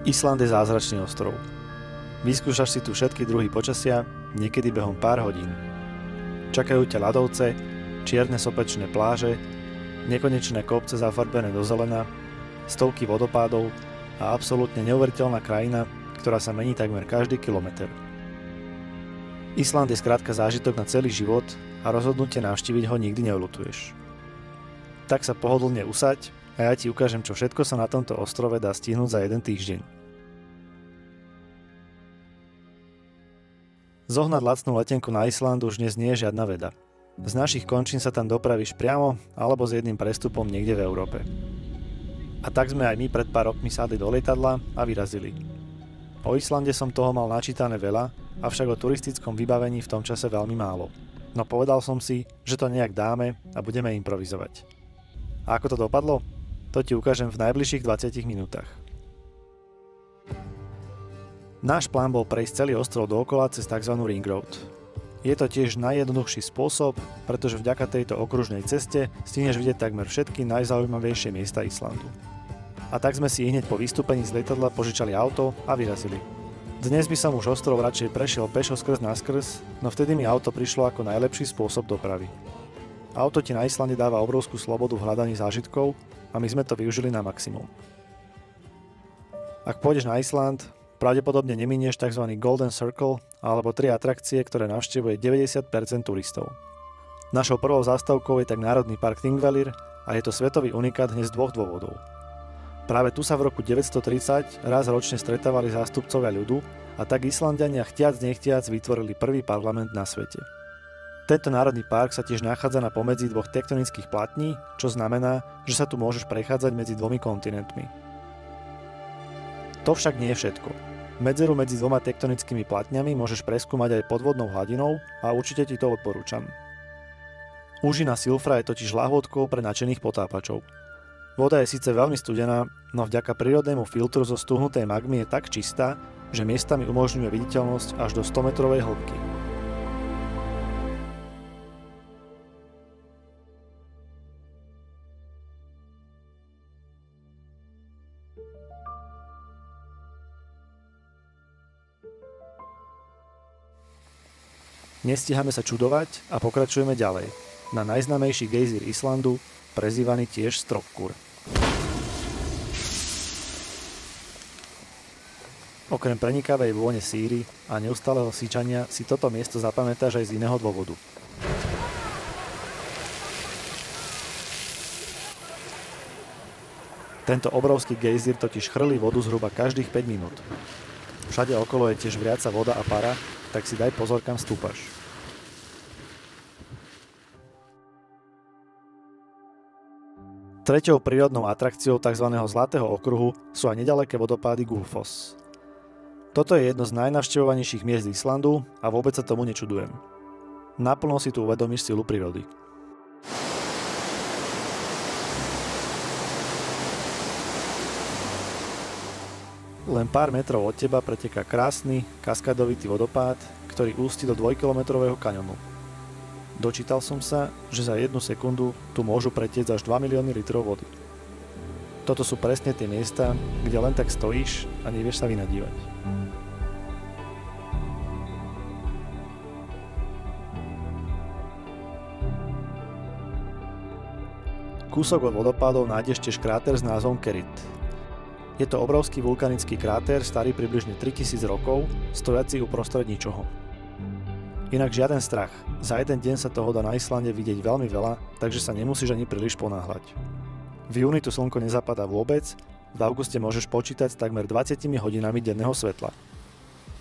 Island je zázračný ostrov. Vyskúšaš si tu všetky druhy počasia, niekedy behom pár hodín. Čakajú ťa ľadovce, čierne sopečné pláže, nekonečné kopce zafarbené do zelena, stovky vodopádov a absolútne neuveriteľná krajina, ktorá sa mení takmer každý kilometer. Island je skrátka zážitok na celý život a rozhodnutie navštíviť ho nikdy neľutuješ. Tak sa pohodlne usaď a ja ti ukážem, čo všetko sa na tomto ostrove dá stihnúť za jeden týždeň. Zohnať lacnú letenku na Island už dnes nie je žiadna veda. Z našich končín sa tam dopravíš priamo alebo s jedným prestupom niekde v Európe. A tak sme aj my pred pár rokmi sadli do lietadla a vyrazili. O Islande som toho mal načítané veľa, avšak o turistickom vybavení v tom čase veľmi málo. No povedal som si, že to nejak dáme a budeme improvizovať. A ako to dopadlo? To ti ukážem v najbližších 20 minútach. Náš plán bol prejsť celý ostrov dookola cez tzv. Ring Road. Je to tiež najjednoduchší spôsob, pretože vďaka tejto okružnej ceste stihneš vidieť takmer všetky najzaujímavejšie miesta Islandu. A tak sme si hneď po vystúpení z lietadla požičali auto a vyrazili. Dnes by som už ostrov radšej prešiel pešo skrz naskrz, no vtedy mi auto prišlo ako najlepší spôsob dopravy. Auto ti na Islande dáva obrovskú slobodu v hľadaní zážitkov a my sme to využili na maximum. Ak pôjdeš na Island, pravdepodobne neminieš tzv. Golden Circle alebo 3 atrakcie, ktoré navštevuje 90% turistov. Našou prvou zástavkou je tak Národný park Thingvellir a je to svetový unikát hneď z dvoch dôvodov. Práve tu sa v roku 930 raz ročne stretávali zástupcovia ľudu a tak Islanďania chtiac nechtiac vytvorili prvý parlament na svete. Tento národný park sa tiež nachádza na pomedzi dvoch tektonických platní, čo znamená, že sa tu môžeš prechádzať medzi dvomi kontinentmi. To však nie je všetko. Medzeru medzi dvoma tektonickými platňami môžeš preskúmať aj podvodnou hladinou a určite ti to odporúčam. Úžina Silfra je totiž lahôdkou pre nadšených potápačov. Voda je síce veľmi studená, no vďaka prírodnému filtru zo stuhnutej magmy je tak čistá, že miestami umožňuje viditeľnosť až do 100-metrovej hĺbky. Nestíhame sa čudovať a pokračujeme ďalej, na najznámejší gejzír Islandu, prezývaný tiež Strokkur. Okrem prenikavej vône síry a neustáleho syčania si toto miesto zapamätáš aj z iného dôvodu. Tento obrovský gejzír totiž chrlí vodu zhruba každých 5 minút. Všade okolo je tiež vriaca voda a para, tak si daj pozor, kam stúpaš. Treťou prírodnou atrakciou tzv. Zlatého okruhu sú aj nedaleké vodopády Gullfoss. Toto je jedno z najnavštevovanejších miest Islandu a vôbec sa tomu nečudujem. Naplno si tu uvedomíš silu prírody. Len pár metrov od teba preteká krásny, kaskadovitý vodopád, ktorý ústi do 2-kilometrového kaňonu. Dočítal som sa, že za 1 sekundu tu môžu pretiecť až 2 milióny litrov vody. Toto sú presne tie miesta, kde len tak stojíš a nevieš sa vynadívať. Kúsok od vodopádov nájdeš tiež kráter s názvom Kerit. Je to obrovský vulkanický kráter, starý približne 3000 rokov, stojaci uprostred ničoho. Inak žiaden strach, za jeden deň sa toho dá na Islande vidieť veľmi veľa, takže sa nemusíš ani príliš ponáhľať. V júni tu slnko nezapadá vôbec, v auguste môžeš počítať s takmer 20 hodinami denného svetla.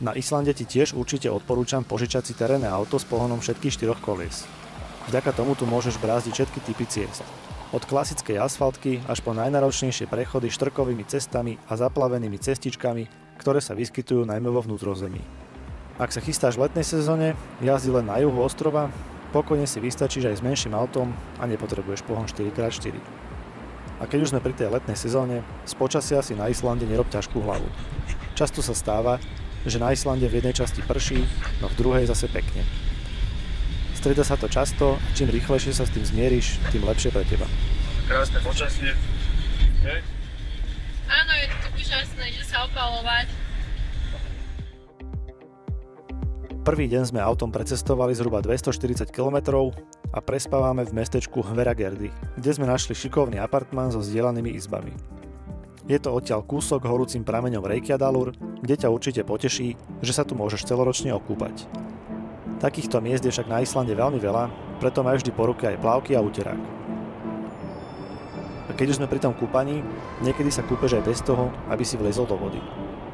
Na Islande ti tiež určite odporúčam požičať si terénne auto s pohonom všetkých 4 kolies. Vďaka tomu tu môžeš brázdiť všetky typy ciest. Od klasickej asfaltky až po najnáročnejšie prechody štrkovými cestami a zaplavenými cestičkami, ktoré sa vyskytujú najmä vo vnútrozemí. Ak sa chystáš v letnej sezóne, jazdi len na juhu ostrova, pokojne si vystačíš aj s menším autom a nepotrebuješ pohon 4x4. A keď už sme pri tej letnej sezóne, z počasia si na Islande nerob ťažkú hlavu. Často sa stáva, že na Islande v jednej časti prší, no v druhej zase pekne. Strieda sa to často, čím rýchlejšie sa s tým zmieríš, tým lepšie pre teba. Krásne počasie. Áno, je to úžasné, ide sa opalovať. Prvý deň sme autom precestovali zhruba 240 km a prespávame v mestečku Hveragerdy, kde sme našli šikovný apartmán so zdieľanými izbami. Je to odtiaľ kúsok horúcim prameňom Reykjadalur, kde ťa určite poteší, že sa tu môžeš celoročne okúpať. Takýchto miest je však na Islande veľmi veľa, preto majú vždy po ruke aj plavky a úterák. A keď už sme pri tom kúpaní, niekedy sa kúpeš aj bez toho, aby si vlezol do vody.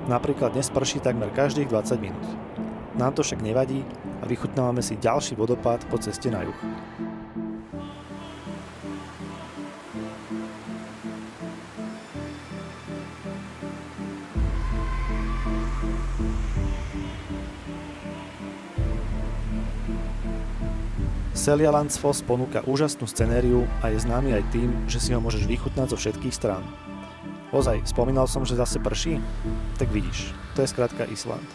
Napríklad dnes prší takmer každých 20 minút. Nám to však nevadí a vychutnávame si ďalší vodopád po ceste na juh. Seljalandsfoss ponúka úžasnú scenériu a je známy aj tým, že si ho môžeš vychutnať zo všetkých strán. Ozaj, spomínal som, že zase prší? Tak vidíš, to je skrátka Island.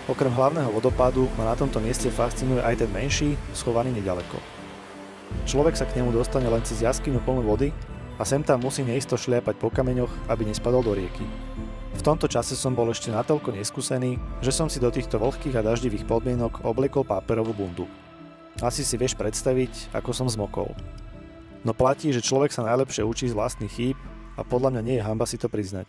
Okrem hlavného vodopádu ma na tomto mieste fascinuje aj ten menší, schovaný nedaleko. Človek sa k nemu dostane len cez jaskyňu plnú vody a sem tam musí neisto šliapať po kameňoch, aby nespadol do rieky. V tomto čase som bol ešte natoľko neskúsený, že som si do týchto vlhkých a daždivých podmienok obliekol páperovú bundu. Asi si vieš predstaviť, ako som zmokol. No platí, že človek sa najlepšie učí z vlastných chýb a podľa mňa nie je hanba si to priznať.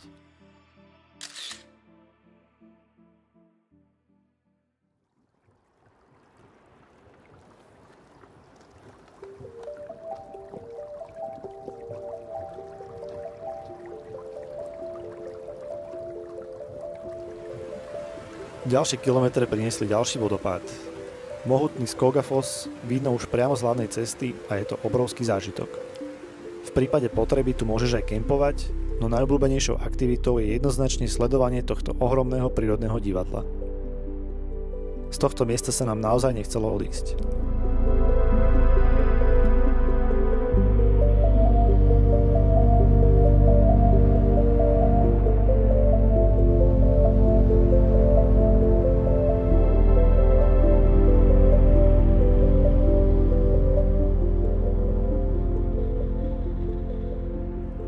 Ďalšie kilometre priniesli ďalší vodopád. Mohutný Skogafoss vidno už priamo z hlavnej cesty a je to obrovský zážitok. V prípade potreby tu môžeš aj kempovať, no najobľúbenejšou aktivitou je jednoznačne sledovanie tohto ohromného prírodného divadla. Z tohto miesta sa nám naozaj nechcelo odísť.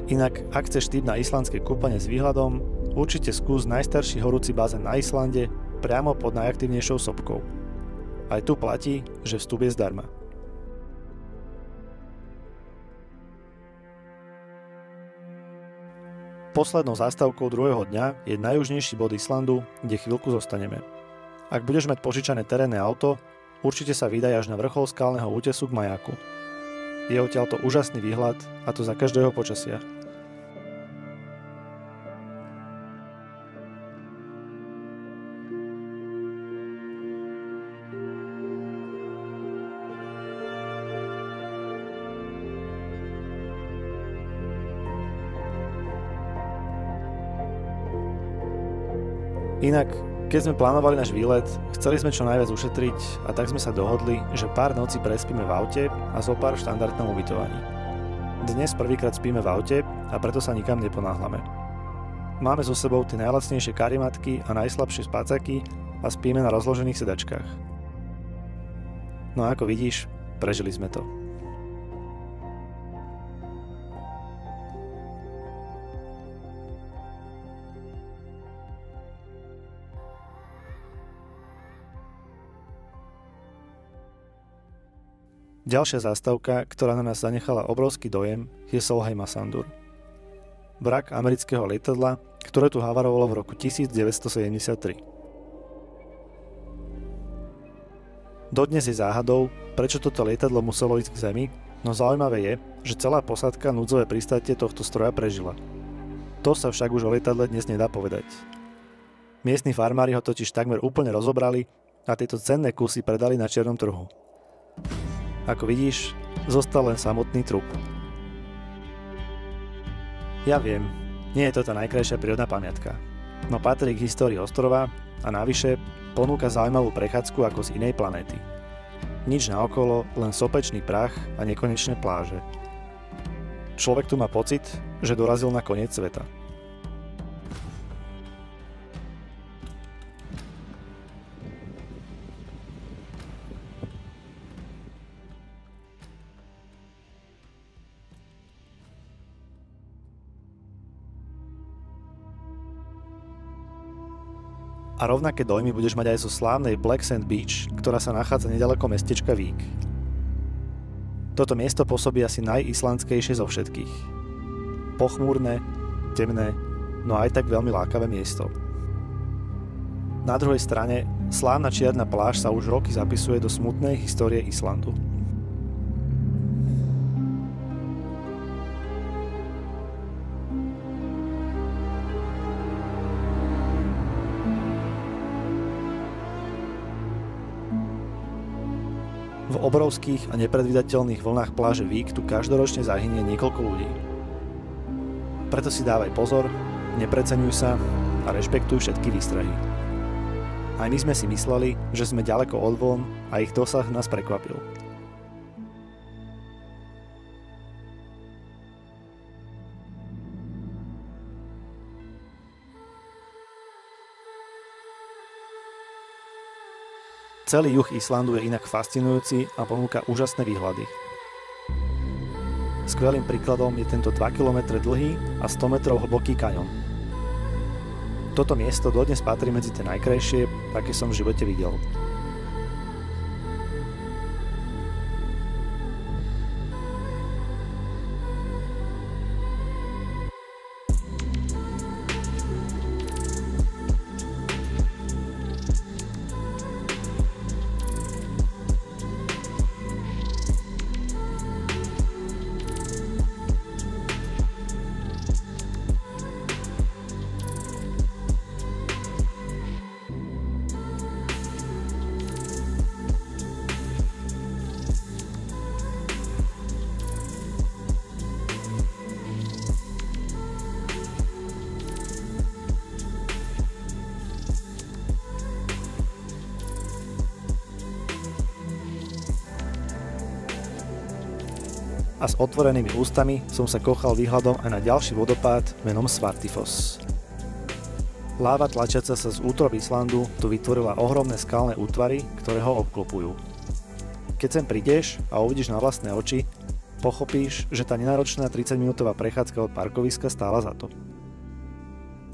Inak, ak chceš tip na islandské kúpanie s výhľadom, určite skús najstarší horúci bazén na Islande priamo pod najaktívnejšou sopkou. Aj tu platí, že vstup je zdarma. Poslednou zastávkou druhého dňa je najjužnejší bod Islandu, kde chvíľku zostaneme. Ak budeš mať požičané terénne auto, určite sa vydaj až na vrchol skalného útesu k majaku. Je odtiaľto úžasný výhľad, a to za každého počasia. Inak, keď sme plánovali náš výlet, chceli sme čo najviac ušetriť a tak sme sa dohodli, že pár nocí prespíme v aute a zo pár v štandardnom ubytovaní. Dnes prvýkrát spíme v aute a preto sa nikam neponáhľame. Máme so sebou tie najlacnejšie karimatky a najslabšie spacáky a spíme na rozložených sedačkách. No a ako vidíš, prežili sme to. Ďalšia zástavka, ktorá na nás zanechala obrovský dojem, je Solheimasandur. Vrak amerického lietadla, ktoré tu havarovalo v roku 1973. Dodnes je záhadou, prečo toto lietadlo muselo ísť k zemi, no zaujímavé je, že celá posádka núdzové pristátie tohto stroja prežila. To sa však už o lietadle dnes nedá povedať. Miestni farmári ho totiž takmer úplne rozobrali a tieto cenné kusy predali na čiernom trhu. Ako vidíš, zostal len samotný trup. Ja viem, nie je to tá najkrajšia prírodná pamiatka, no patrí k histórii ostrova a navyše ponúka zaujímavú prechádzku ako z inej planéty. Nič naokolo, len sopečný prach a nekonečné pláže. Človek tu má pocit, že dorazil na koniec sveta. A rovnaké dojmy budeš mať aj zo slávnej Black Sand Beach, ktorá sa nachádza nedaleko mestečka Vík. Toto miesto pôsobí asi najislandskejšie zo všetkých. Pochmúrne, temné, no aj tak veľmi lákavé miesto. Na druhej strane, slávna čierna pláž sa už roky zapisuje do smutnej histórie Islandu. V obrovských a nepredvídateľných vlnách pláže Vík tu každoročne zahynie niekoľko ľudí. Preto si dávaj pozor, nepreceňuj sa a rešpektuj všetky výstrahy. Aj my sme si mysleli, že sme ďaleko od vln a ich dosah nás prekvapil. Celý juh Islandu je inak fascinujúci a ponúka úžasné výhľady. Skvelým príkladom je tento 2 km dlhý a 100 metrov hlboký kaňon. Toto miesto dodnes patrí medzi tie najkrajšie, aké som v živote videl. A s otvorenými ústami som sa kochal výhľadom aj na ďalší vodopád menom Svartifoss. Láva tlačiaca sa z útrob Islandu tu vytvorila ohromné skalné útvary, ktoré ho obklopujú. Keď sem prídeš a uvidíš na vlastné oči, pochopíš, že tá nenáročná 30-minútová prechádzka od parkoviska stála za to.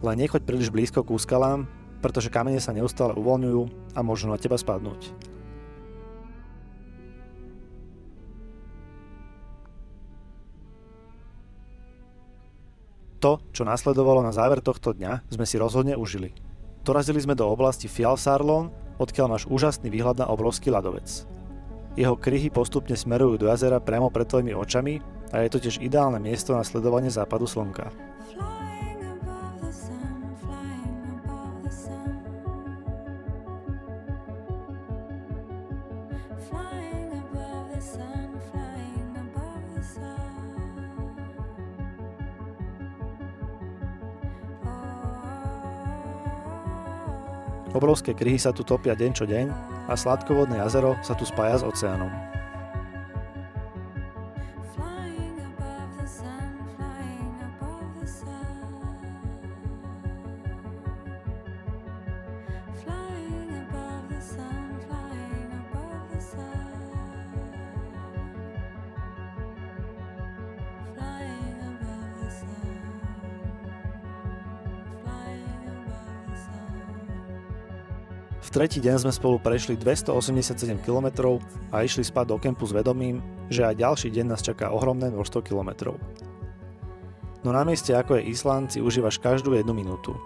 Len nechoď príliš blízko ku skalám, pretože kamene sa neustále uvoľňujú a môžu na teba spadnúť. To, čo nasledovalo na záver tohto dňa, sme si rozhodne užili. Dorazili sme do oblasti Fjalsárlón, odkiaľ máš úžasný výhľad na obrovský ľadovec. Jeho kryhy postupne smerujú do jazera priamo pred tvojimi očami a je to tiež ideálne miesto na sledovanie západu slnka. Obrovské kryhy sa tu topia deň čo deň a sladkovodné jazero sa tu spája s oceánom. V tretí deň sme spolu prešli 287 km a išli spať do kempu s vedomím, že aj ďalší deň nás čaká ohromné množstvo kilometrov. No na mieste ako je Island si užívaš každú jednu minútu.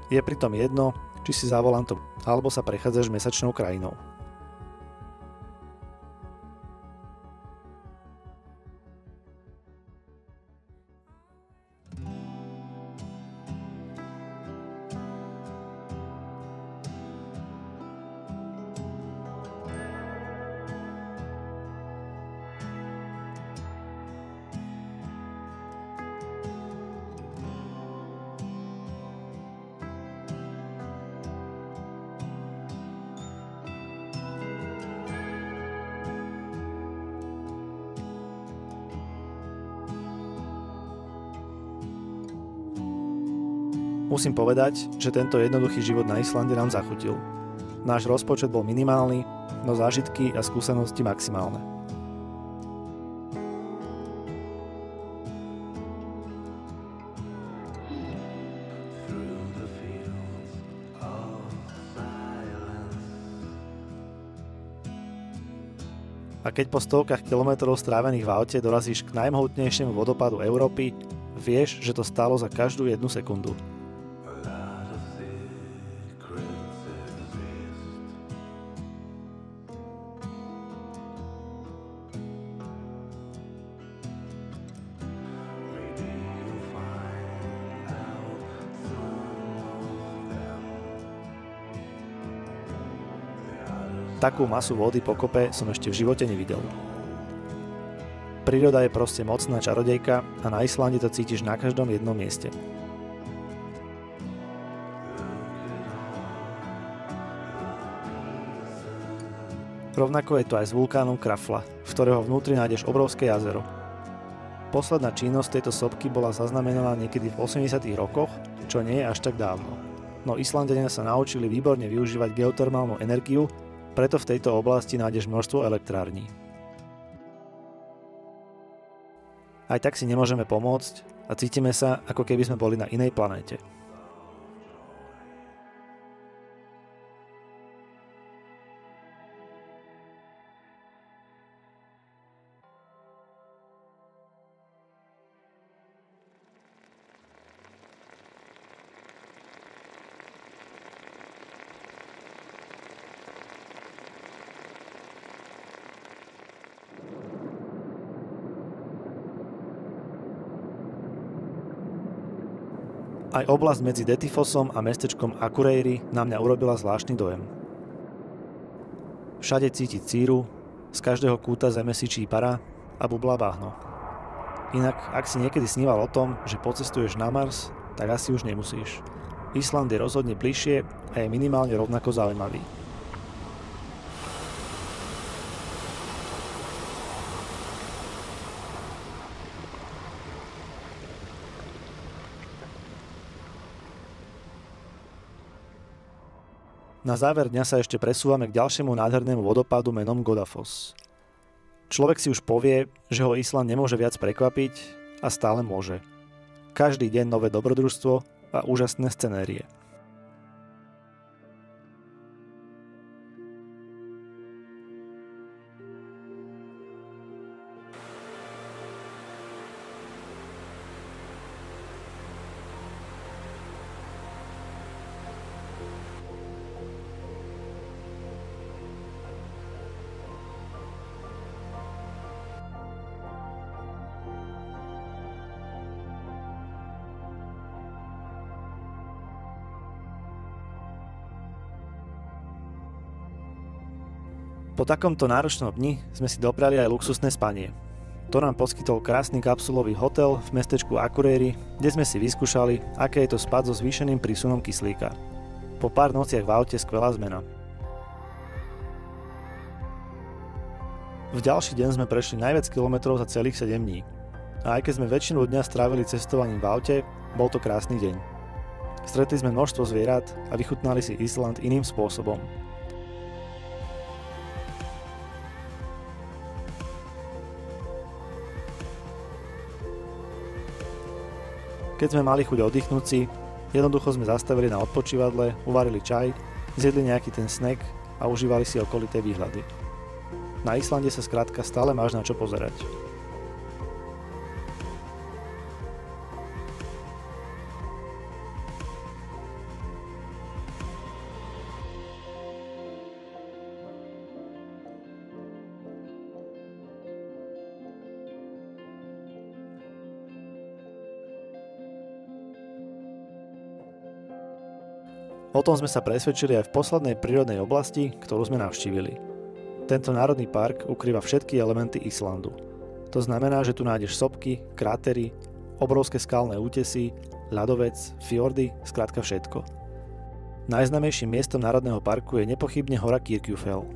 Je pritom jedno, či si za volantom alebo sa prechádzaš mesačnou krajinou. Musím povedať, že tento jednoduchý život na Islande nám zachutil. Náš rozpočet bol minimálny, no zážitky a skúsenosti maximálne. A keď po stovkách kilometrov strávených v aute dorazíš k najmohutnejšiemu vodopádu Európy, vieš, že to stálo za každú jednu sekundu. Takú masu vody po kope som ešte v živote nevidel. Príroda je proste mocná čarodejka a na Islande to cítiš na každom jednom mieste. Rovnako je to aj s vulkánom Krafla, v ktorého vnútri nájdeš obrovské jazero. Posledná činnosť tejto sopky bola zaznamenaná niekedy v 80. rokoch, čo nie je až tak dávno. No Islandania sa naučili výborne využívať geotermálnu energiu, preto v tejto oblasti nájdeš množstvo elektrární. Aj tak si nemôžeme pomôcť a cítime sa, ako keby sme boli na inej planéte. Aj oblasť medzi Dettifossom a mestečkom Akureyri na mňa urobila zvláštny dojem. Všade cítiť síru, z každého kúta zeme si čípara a bublá bahno. Inak, ak si niekedy sníval o tom, že pocestuješ na Mars, tak asi už nemusíš. Island je rozhodne bližšie a je minimálne rovnako zaujímavý. Na záver dňa sa ešte presúvame k ďalšiemu nádhernému vodopádu menom Godafoss. Človek si už povie, že ho Island nemôže viac prekvapiť a stále môže. Každý deň nové dobrodružstvo a úžasné scenérie. Po takomto náročnom dni sme si dopriali aj luxusné spanie. To nám poskytol krásny kapsulový hotel v mestečku Akureyri, kde sme si vyskúšali, aké je to spať so zvýšeným prísunom kyslíka. Po pár nociach v aute skvelá zmena. V ďalší deň sme prešli najviac kilometrov za celých 7 dní. A aj keď sme väčšinu dňa strávili cestovaním v aute, bol to krásny deň. Stretli sme množstvo zvierat a vychutnali si Island iným spôsobom. Keď sme mali chuť oddychnúť si, jednoducho sme zastavili na odpočívadle, uvarili čaj, zjedli nejaký ten snack a užívali si okolité výhľady. Na Islande sa skrátka stále máš na čo pozerať. O tom sme sa presvedčili aj v poslednej prírodnej oblasti, ktorú sme navštívili. Tento národný park ukrýva všetky elementy Islandu. To znamená, že tu nájdeš sopky, krátery, obrovské skalné útesy, ľadovec, fjordy, skrátka všetko. Najznámejším miestom národného parku je nepochybne hora Kirkjufell.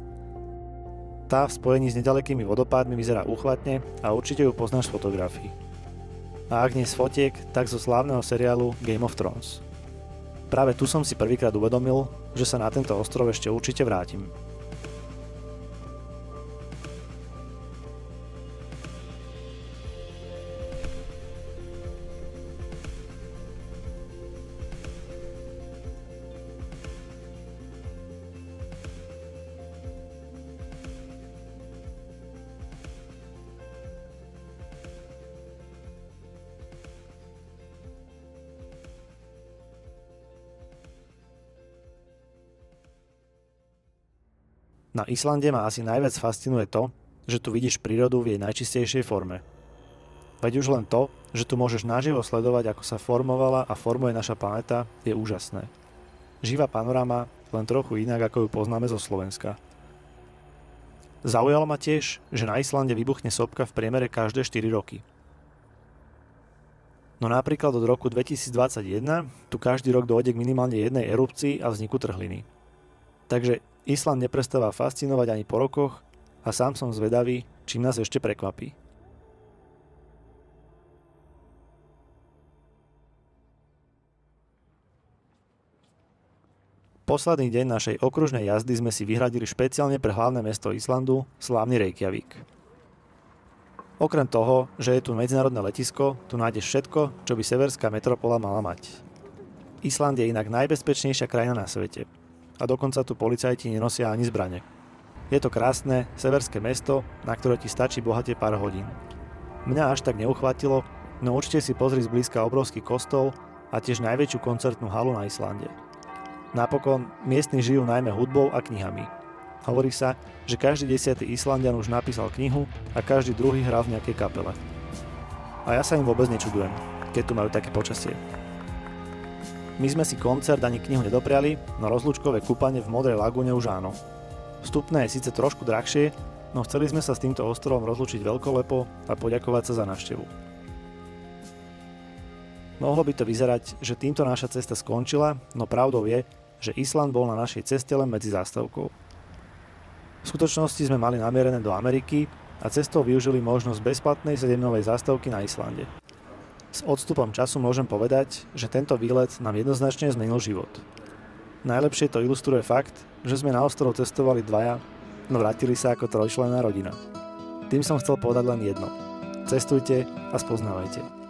Tá v spojení s nedalekými vodopádmi vyzerá úchvatne a určite ju poznáš z fotografií. A ak nie z fotiek, tak zo slávneho seriálu Game of Thrones. Práve tu som si prvýkrát uvedomil, že sa na tento ostrov ešte určite vrátim. Na Islande ma asi najviac fascinuje to, že tu vidíš prírodu v jej najčistejšej forme. Veď už len to, že tu môžeš naživo sledovať, ako sa formovala a formuje naša planéta, je úžasné. Živá panoráma, len trochu inak, ako ju poznáme zo Slovenska. Zaujalo ma tiež, že na Islande vybuchne sopka v priemere každé 4 roky. No napríklad od roku 2021 tu každý rok dôjde k minimálne jednej erupcii a vzniku trhliny. Takže Island neprestáva fascinovať ani po rokoch a sám som zvedavý, čím nás ešte prekvapí. Posledný deň našej okružnej jazdy sme si vyhradili špeciálne pre hlavné mesto Islandu, slávny Reykjavík. Okrem toho, že je tu medzinárodné letisko, tu nájdeš všetko, čo by severská metropola mala mať. Island je inak najbezpečnejšia krajina na svete. A dokonca tu policajti nenosia ani zbrane. Je to krásne, severské mesto, na ktoré ti stačí bohate pár hodín. Mňa až tak neuchvátilo, no určite si pozri zblízka obrovský kostol a tiež najväčšiu koncertnú halu na Islande. Napokon, miestni žijú najmä hudbou a knihami. Hovorí sa, že každý 10. Islandian už napísal knihu a každý druhý hrá v nejakej kapele. A ja sa im vôbec nečudujem, keď tu majú také počasie. My sme si koncert ani knihu nedopriali, no rozlúčkové kúpanie v Modrej lagúne už áno. Vstupné je síce trošku drahšie, no chceli sme sa s týmto ostrovom rozlúčiť veľkolepo a poďakovať sa za návštevu. Mohlo by to vyzerať, že týmto naša cesta skončila, no pravdou je, že Island bol na našej ceste len medzi zástavkou. V skutočnosti sme mali namierené do Ameriky a cestou využili možnosť bezplatnej 7-dňovej zástavky na Islande. S odstupom času môžem povedať, že tento výlet nám jednoznačne zmenil život. Najlepšie to ilustruje fakt, že sme na ostrov cestovali dvaja, no vrátili sa ako trojčlenná rodina. Tým som chcel povedať len jedno. Cestujte a spoznávajte.